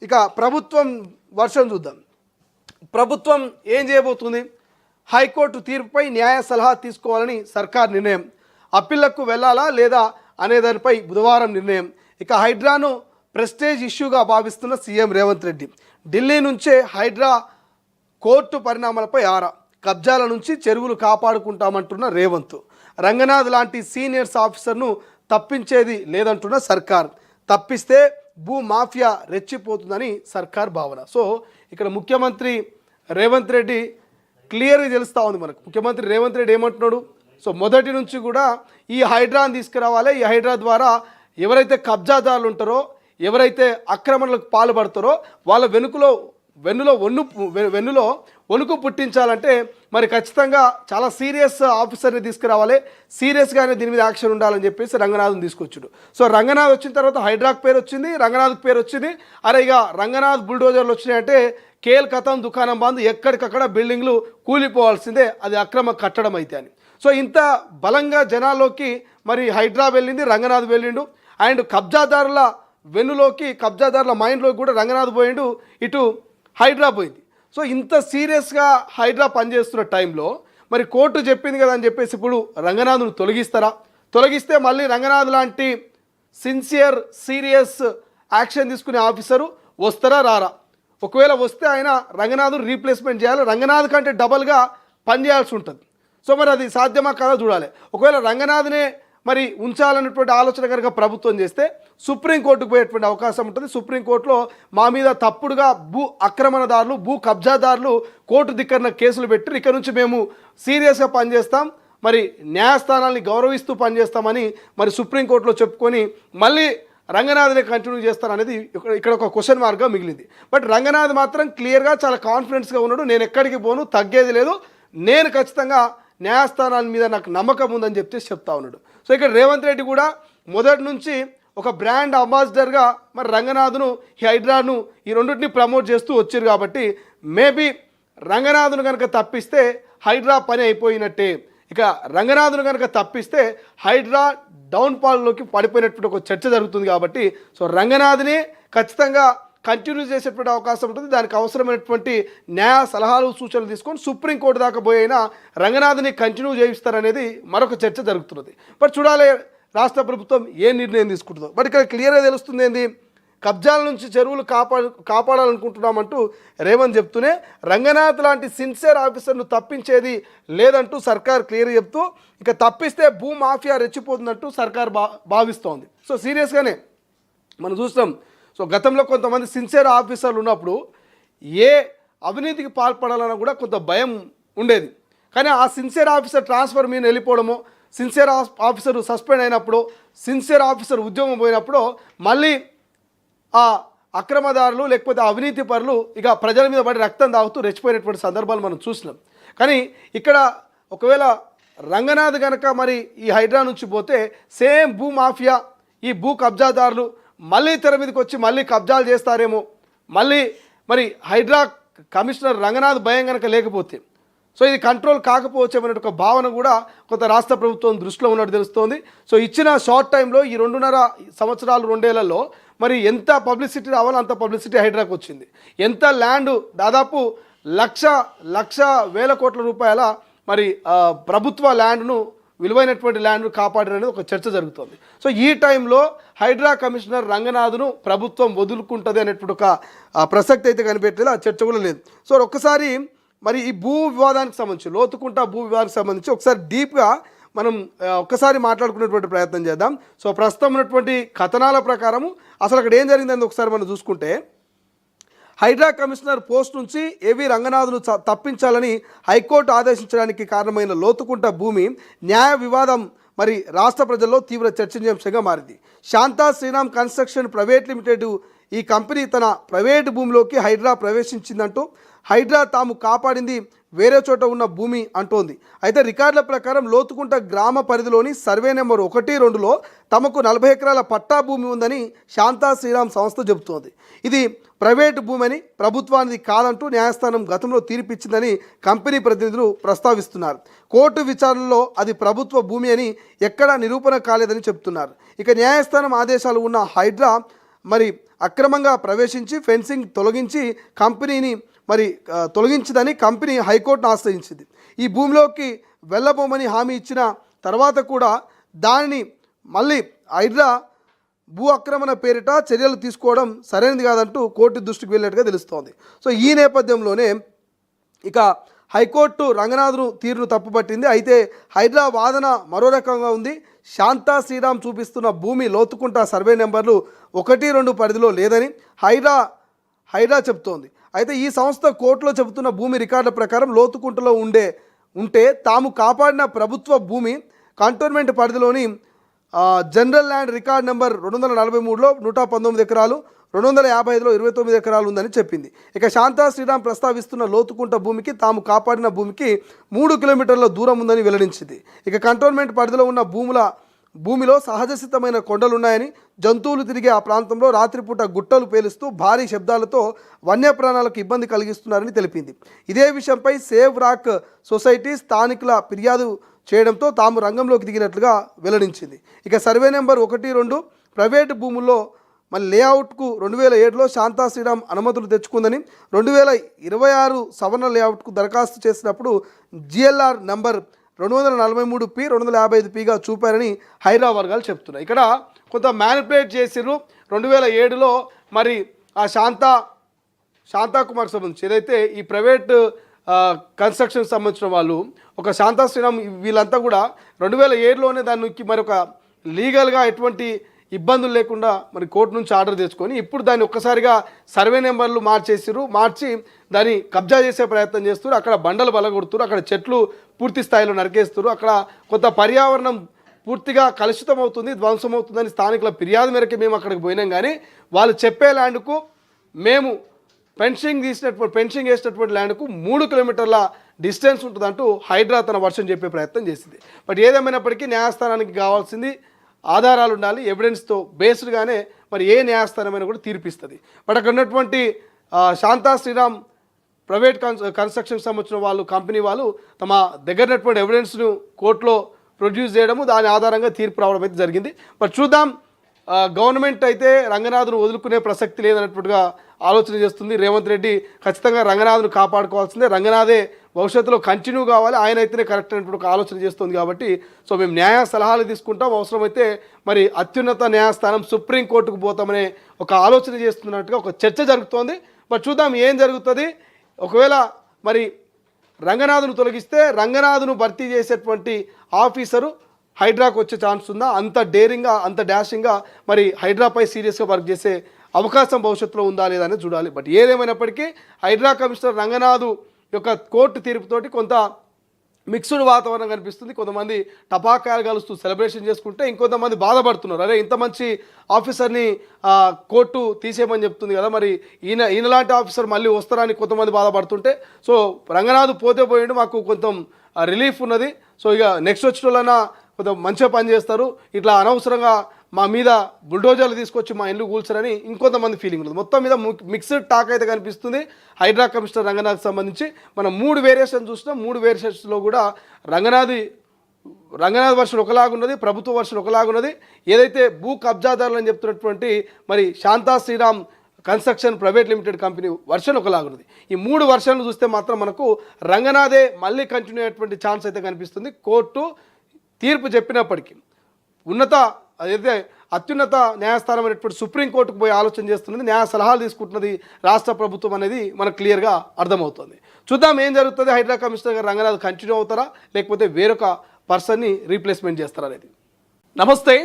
ఇక ప్రభుత్వం వర్షం చూద్దాం. ప్రభుత్వం ఏం చేయబోతుంది? హైకోర్టు తీర్పుపై న్యాయ సలహా తీసుకోవాలని సర్కార్ నిర్ణయం. అప్పీళ్లకు వెళ్ళాలా లేదా అనే దానిపై బుధవారం నిర్ణయం. ఇక హైడ్రాను ప్రెస్టేజ్ ఇష్యూగా భావిస్తున్న సీఎం రేవంత్ రెడ్డి. ఢిల్లీ నుంచే హైడ్రా కోర్టు పరిణామాలపై ఆరా. కబ్జాల నుంచి చెరువులు కాపాడుకుంటామంటున్న రేవంత్. రంగనాథ్ లాంటి సీనియర్స్ ఆఫీసర్ను తప్పించేది లేదంటున్న సర్కార్. తప్పిస్తే భూ మాఫియా రెచ్చిపోతుందని సర్కార్ భావన. సో ఇక్కడ ముఖ్యమంత్రి రేవంత్ రెడ్డి క్లియర్గా తెలుస్తూ ఉంది మనకు. ముఖ్యమంత్రి రేవంత్ రెడ్డి ఏమంటున్నాడు? సో మొదటి నుంచి కూడా ఈ హైడ్రాని తీసుకురావాలి. ఈ హైడ్రా ద్వారా ఎవరైతే కబ్జాదారులు ఉంటారో, ఎవరైతే ఆక్రమణలకు పాల్పడతారో వాళ్ళ వెన్నులో వణుకు పుట్టించాలంటే మరి ఖచ్చితంగా చాలా సీరియస్ ఆఫీసర్ని తీసుకురావాలి. సీరియస్గానే దీని మీద యాక్షన్ ఉండాలని చెప్పేసి రంగనాథ్ని తీసుకొచ్చాడు. సో రంగనాథ్ వచ్చిన తర్వాత హైడ్రాకు పేరు వచ్చింది, రంగనాథ్కి పేరు వచ్చింది. అరే ఇక రంగనాథ్ బుల్డోజర్లు వచ్చినాయంటే కేల్ కథం దుకాణం బంద్, ఎక్కడికక్కడ బిల్డింగ్లు కూలిపోవాల్సిందే, అది అక్రమ కట్టడం అయితే అని. సో ఇంత బలంగా జనాల్లోకి మరి హైడ్రా వెళ్ళింది, రంగనాథ్ వెళ్ళిండు. అండ్ కబ్జాదారుల వెన్నులోకి, కబ్జాదారుల మైండ్లోకి కూడా రంగనాథ్ పోయిండు, ఇటు హైడ్రా పోయింది. సో ఇంత సీరియస్గా హైడ్రా పనిచేస్తున్న టైంలో మరి కోర్టు చెప్పింది కదా అని చెప్పేసి ఇప్పుడు రంగనాథ్ను తొలగిస్తారా? తొలగిస్తే మళ్ళీ రంగనాథ్ లాంటి సిన్సియర్ సీరియస్ యాక్షన్ తీసుకునే ఆఫీసరు వస్తారా రారా? ఒకవేళ వస్తే ఆయన రంగనాథ్ రీప్లేస్మెంట్ చేయాలి, రంగనాథ్ కంటే డబల్గా పనిచేయాల్సి ఉంటుంది. సో మరి అది సాధ్యమా కాదా చూడాలి. ఒకవేళ రంగనాథ్నే మరి ఉంచాలన్నటువంటి ఆలోచన కనుక ప్రభుత్వం చేస్తే సుప్రీంకోర్టుకు పోయేటువంటి అవకాశం ఉంటుంది. సుప్రీంకోర్టులో మా మీద తప్పుడుగా భూ ఆక్రమణదారులు, భూ కబ్జాదారులు కోర్టు దిక్కన కేసులు పెట్టి ఇక్కడ నుంచి మేము సీరియస్గా పనిచేస్తాం, మరి న్యాయస్థానాల్ని గౌరవిస్తూ పనిచేస్తామని మరి సుప్రీంకోర్టులో చెప్పుకొని మళ్ళీ రంగనాథ్ని కంటిన్యూ చేస్తారనేది ఇక్కడ ఒక క్వశ్చన్ మార్క్గా మిగిలింది. బట్ రంగనాథ్ మాత్రం క్లియర్గా చాలా కాన్ఫిడెన్స్గా ఉన్నాడు. నేను ఎక్కడికి పోను, తగ్గేది లేదు, నేను ఖచ్చితంగా న్యాయస్థానాల మీద నాకు నమ్మకం ఉందని చెప్తా ఉన్నాడు. సో ఇక్కడ రేవంత్ రెడ్డి కూడా మొదటి నుంచి ఒక బ్రాండ్ అంబాసిడర్గా మరి రంగనాథ్ను, హైడ్రాను ఈ రెండింటిని ప్రమోట్ చేస్తూ వచ్చారు. కాబట్టి మేబీ రంగనాథ్ను కనుక తప్పిస్తే హైడ్రా పని అయిపోయినట్టే. ఇక రంగనాథ్ను కనుక తప్పిస్తే హైడ్రా డౌన్ఫాల్లోకి పడిపోయినటువంటి ఒక చర్చ జరుగుతుంది. కాబట్టి సో రంగనాథ్ని ఖచ్చితంగా కంటిన్యూ చేసేటువంటి అవకాశం ఉంటుంది. దానికి అవసరమైనటువంటి న్యాయ సలహాలు, సూచనలు తీసుకొని సుప్రీంకోర్టు దాకా పోయినా రంగనాథ్ని కంటిన్యూ చేయిస్తారనేది మరొక చర్చ జరుగుతున్నది. బట్ చూడాలి రాష్ట్ర ప్రభుత్వం ఏ నిర్ణయం తీసుకుంటుందో. బట్ ఇక్కడ క్లియర్గా తెలుస్తుంది ఏంది, కబ్జాల నుంచి చెరువులు కాపాడాలనుకుంటున్నామంటూ రేవంత్ చెప్తూనే రంగనాథ్ లాంటి సిన్సియర్ ఆఫీసర్ను తప్పించేది లేదంటూ సర్కార్ క్లియర్ చెప్తూ, ఇక తప్పిస్తే భూ మాఫియా రెచ్చిపోతుందంటూ సర్కార్ భావిస్తోంది. సో సీరియస్గానే మనం చూస్తాం. సో గతంలో కొంతమంది సిన్సియర్ ఆఫీసర్లు ఉన్నప్పుడు ఏ అవినీతికి పాల్పడాలన్నా కూడా కొంత భయం ఉండేది. కానీ ఆ సిన్సియర్ ఆఫీసర్ ట్రాన్స్ఫర్ మీద వెళ్ళిపోవడము, సిన్సియర్ ఆఫీసర్ సస్పెండ్ అయినప్పుడు, సిన్సియర్ ఆఫీసర్ ఉద్యోగం పోయినప్పుడు మళ్ళీ ఆ అక్రమదారులు లేకపోతే అవినీతి పరులు ఇక ప్రజల మీద పడి రక్తం తాగుతూ రెచ్చిపోయినటువంటి సందర్భాలు మనం చూసినాం. కానీ ఇక్కడ ఒకవేళ రంగనాథ్ కనుక మరి ఈ హైడ్రా నుంచి పోతే సేమ్ భూ మాఫియా, ఈ భూ కబ్జాదారులు మళ్ళీ తెర మీదకి వచ్చి మళ్ళీ కబ్జాలు చేస్తారేమో, మళ్ళీ మరి హైడ్రా కమిషనర్ రంగనాథ్ భయం కనుక లేకపోతే సో ఇది కంట్రోల్ కాకపోవచ్చేమనే ఒక భావన కూడా కొంత రాష్ట్ర ప్రభుత్వం దృష్టిలో ఉన్నట్టు తెలుస్తోంది. సో ఇచ్చిన షార్ట్ టైంలో ఈ 2.5 సంవత్సరాలు 2 ఏళ్లలో మరి ఎంత పబ్లిసిటీ రావాలో అంత పబ్లిసిటీ హైడ్రాకు వచ్చింది. ఎంత ల్యాండ్, దాదాపు లక్ష వేల కోట్ల రూపాయల మరి ప్రభుత్వ ల్యాండ్ను, విలువైనటువంటి ల్యాండ్ను కాపాడారనేది ఒక చర్చ జరుగుతుంది. సో ఈ టైంలో హైడ్రా కమిషనర్ రంగనాథ్ను ప్రభుత్వం వదులుకుంటుంది అనేటువంటి ఒక ప్రసక్తి అయితే కనిపెట్టలేదు, ఆ చర్చ కూడా లేదు. సో ఒక్కసారి మరి ఈ భూ వివాదానికి సంబంధించి, లోతుకుంట భూ వివాదానికి సంబంధించి ఒకసారి డీప్గా మనం ఒక్కసారి మాట్లాడుకునేటువంటి ప్రయత్నం చేద్దాం. సో ప్రస్తుతం ఉన్నటువంటి కథనాల ప్రకారము అసలు అక్కడ ఏం జరిగిందని ఒకసారి మనం చూసుకుంటే, హైడ్రా కమిషనర్ పోస్ట్ నుంచి ఏవి రంగనాథ్ను తప్పించాలని హైకోర్టు ఆదేశించడానికి కారణమైన లోతుకుంట భూమి న్యాయ వివాదం మరి రాష్ట్ర ప్రజల్లో తీవ్ర చర్చనీయాంశంగా మారింది. Shanta Sriram construction private limited ఈ కంపెనీ తన ప్రైవేటు భూమిలోకి హైడ్రా ప్రవేశించిందంటూ హైడ్రా తాము కాపాడింది వేరే చోట ఉన్న భూమి అంటోంది. అయితే రికార్డుల ప్రకారం లోతుకుంట గ్రామ పరిధిలోని సర్వే నెంబర్ 1-2లో తమకు 40 ఎకరాల పట్టా భూమి ఉందని శాంతా శ్రీరామ్ సంస్థ చెబుతోంది. ఇది ప్రైవేటు భూమి అని, ప్రభుత్వానికి కాదంటూ న్యాయస్థానం గతంలో తీర్పిచ్చిందని కంపెనీ ప్రతినిధులు ప్రస్తావిస్తున్నారు. కోర్టు విచారణలో అది ప్రభుత్వ భూమి అని ఎక్కడా నిరూపణ కాలేదని చెబుతున్నారు. ఇక న్యాయస్థానం ఆదేశాలు ఉన్న హైడ్రా మరి అక్రమంగా ప్రవేశించి ఫెన్సింగ్ తొలగించి కంపెనీని తొలగించదని కంపెనీ హైకోర్టును ఆశ్రయించింది. ఈ భూమిలోకి వెళ్ళబోమని హామీ ఇచ్చిన తర్వాత కూడా దానిని మళ్ళీ హైడ్రా భూ ఆక్రమణ పేరిట చర్యలు తీసుకోవడం సరైనది కాదంటూ కోర్టు దృష్టికి వెళ్ళినట్టుగా తెలుస్తోంది. సో ఈ నేపథ్యంలోనే ఇక హైకోర్టు రంగనాథ్ను తీరును తప్పుపట్టింది. అయితే హైడ్రా వాదన మరో రకంగా ఉంది. శాంతా శ్రీరామ్ చూపిస్తున్న భూమి లోతుకుంట సర్వే నెంబర్లు 1-2 పరిధిలో లేదని హైడ్రా చెబుతోంది. అయితే ఈ సంస్థ కోర్టులో చెబుతున్న భూమి రికార్డుల ప్రకారం లోతుకుంటలో ఉంటే తాము కాపాడిన ప్రభుత్వ భూమి కంటోన్మెంట్ పరిధిలోని జనరల్ ల్యాండ్ రికార్డ్ నెంబర్ 243లో 119 ఎకరాలు, 255లో 29 ఎకరాలు ఉందని చెప్పింది. ఇక శాంతా శ్రీరామ్ ప్రస్తావిస్తున్న లోతుకుంట భూమికి తాము కాపాడిన భూమికి 3 కిలోమీటర్ల దూరం ఉందని వెల్లడించింది. ఇక కంటోన్మెంట్ పరిధిలో ఉన్న భూమిలో సహజసిద్ధమైన కొండలున్నాయని, జంతువులు తిరిగే ఆ ప్రాంతంలో రాత్రిపూట గుట్టలు పేలుస్తూ భారీ శబ్దాలతో వన్యప్రాణాలకు ఇబ్బంది కలిగిస్తున్నారని తెలిపింది. ఇదే విషయంపై సేవ్ రాక్ సొసైటీ స్థానికుల ఫిర్యాదు చేయడంతో తాము రంగంలోకి దిగినట్లుగా వెల్లడించింది. ఇక సర్వే నెంబర్ 1-2 ప్రైవేటు భూముల్లో లేఅవుట్కు 2007లో శాంతా శ్రీరామ్ అనుమతులు తెచ్చుకుందని, 2026 సవర్ణ లేఅవుట్కు దరఖాస్తు చేసినప్పుడు జిఎల్ఆర్ నంబర్ 243P 255Pగా చూపారని హైడ్రా వర్గాలు చెప్తున్నాయి. ఇక్కడ కొంత మ్యానిపులేట్ చేసిర్రు. 2007లో మరి ఆ శాంతాకుమార్కి సంబంధించి ఏదైతే ఈ ప్రైవేట్ కన్స్ట్రక్షన్ సంబంధించిన వాళ్ళు ఒక శాంతా శ్రీరామ్ వీళ్ళంతా కూడా 2007లోనే దానికి మరి ఒక లీగల్గా ఎటువంటి ఇబ్బందులు లేకుండా మరి కోర్టు నుంచి ఆర్డర్ తెచ్చుకొని ఇప్పుడు దాన్ని ఒక్కసారిగా సర్వే నెంబర్లు మార్చి దాన్ని కబ్జా చేసే ప్రయత్నం చేస్తారు. అక్కడ బండలు బలగొడుతున్నారు, అక్కడ చెట్లు పూర్తి స్థాయిలో నరికేస్తారు, అక్కడ కొంత పర్యావరణం పూర్తిగా కలుషితం అవుతుంది, ధ్వంసం అవుతుందని స్థానికుల ఫిర్యాదు మేరకు మేము అక్కడికి పోయినాం. కానీ వాళ్ళు చెప్పే ల్యాండ్కు మేము ఫెన్సింగ్ వేసినటువంటి ల్యాండ్కు 3 కిలోమీటర్ల డిస్టెన్స్ ఉంటుందంటూ హైడ్రా తన వర్షన్ చెప్పే ప్రయత్నం చేసింది. బట్ ఏదేమైనప్పటికీ న్యాయస్థానానికి కావాల్సింది ఆధారాలు ఉండాలి. ఎవిడెన్స్తో బేస్డ్గానే మరి ఏ న్యాయస్థానమైనా కూడా తీర్పిస్తుంది. బట్ అక్కడ ఉన్నటువంటి శాంతా శ్రీరామ్ ప్రైవేట్ కన్స్ట్రక్షన్ సంబంధించిన వాళ్ళు కంపెనీ వాళ్ళు తమ దగ్గర ఉన్నటువంటి ఎవిడెన్స్ను కోర్టులో ప్రొడ్యూస్ చేయడము, దాని ఆధారంగా తీర్పు రావడం అయితే జరిగింది. బట్ చూద్దాం. గవర్నమెంట్ అయితే రంగనాథ్ను వదులుకునే ప్రసక్తి లేదన్నట్టుగా ఆలోచన చేస్తుంది. రేవంత్ రెడ్డి ఖచ్చితంగా రంగనాథ్ను కాపాడుకోవాల్సిందే, రంగనాథే భవిష్యత్తులో కంటిన్యూ కావాలి, ఆయన అయితేనే కరెక్ట్ అనేటువంటి ఒక ఆలోచన చేస్తుంది. కాబట్టి సో మేము న్యాయ సలహాలు తీసుకుంటాం, అవసరమైతే మరి అత్యున్నత న్యాయస్థానం సుప్రీంకోర్టుకు పోతామనే ఒక ఆలోచన చేస్తున్నట్టుగా ఒక చర్చ జరుగుతోంది. బట్ చూద్దాం ఏం జరుగుతుంది. ఒకవేళ మరి రంగనాథ్ను తొలగిస్తే రంగనాథ్ను భర్తీ చేసేటువంటి ఆఫీసరు హైడ్రాకు వచ్చే ఛాన్స్ ఉందా? అంత డేరింగ్గా, అంత డాషింగ్గా మరి హైడ్రాపై సీరియస్గా వర్క్ చేసే అవకాశం భవిష్యత్తులో ఉందా లేదా అనేది చూడాలి. బట్ ఏదేమైనప్పటికీ హైడ్రా కమిషనర్ రంగనాథ్ యొక్క కోర్టు తీర్పుతోటి కొంత మిక్స్డ్ వాతావరణం కనిపిస్తుంది. కొంతమంది టపాకాయలు కలుస్తూ సెలబ్రేషన్ చేసుకుంటే ఇంకొంతమంది బాధపడుతున్నారు. అరే ఇంత మంచి ఆఫీసర్ని కోర్టు తీసేయమని చెప్తుంది కదా, మరి ఈయనలాంటి ఆఫీసర్ మళ్ళీ వస్తారని కొంతమంది బాధపడుతుంటే, సో రంగనాథ్ పోతే పోయిండు, మాకు కొంత రిలీఫ్ ఉన్నది. సో ఇక నెక్స్ట్ వచ్చిన వాళ్ళైనా కొంచెం మంచిగా పని చేస్తారు, ఇట్లా అనవసరంగా మా మీద బుల్డోజర్లు తీసుకొచ్చి మా ఇల్లు కూల్చారని ఇంకొంతమంది ఫీలింగ్ ఉంది. మొత్తం మీద మిక్స్డ్ టాక్ అయితే కనిపిస్తుంది హైడ్రా కమిషనర్ రంగనాథ్ సంబంధించి. మనం 3 వేరియేషన్ చూసినాం. 3 వేరియేషన్స్లో కూడా రంగనాథ్ వర్షన్ ఒకలాగున్నది, ప్రభుత్వ వర్షన్ ఒకలాగున్నది. ఏదైతే భూ కబ్జాదారులు అని చెప్తున్నటువంటి మరి Shantha Sriram construction private limited company version ఒకలాగున్నది. ఈ 3 వర్షన్లు చూస్తే మాత్రం మనకు రంగనాథే మళ్ళీ కంటిన్యూ అయ్యేటువంటి ఛాన్స్ అయితే కనిపిస్తుంది. కోర్టు తీర్పు చెప్పినప్పటికీ అదైతే అత్యున్నత న్యాయస్థానం అనేటువంటి సుప్రీంకోర్టుకు పోయి ఆలోచన చేస్తున్నది, న్యాయ సలహాలు తీసుకుంటున్నది రాష్ట్ర ప్రభుత్వం అనేది మనకు క్లియర్గా అర్థమవుతుంది. చూద్దాం ఏం జరుగుతుంది. హైడ్రా కమిషనర్ గారు రంగనాథ్ కంటిన్యూ అవుతారా లేకపోతే వేరొక పర్సన్ని రీప్లేస్మెంట్ చేస్తారా అనేది. నమస్తే.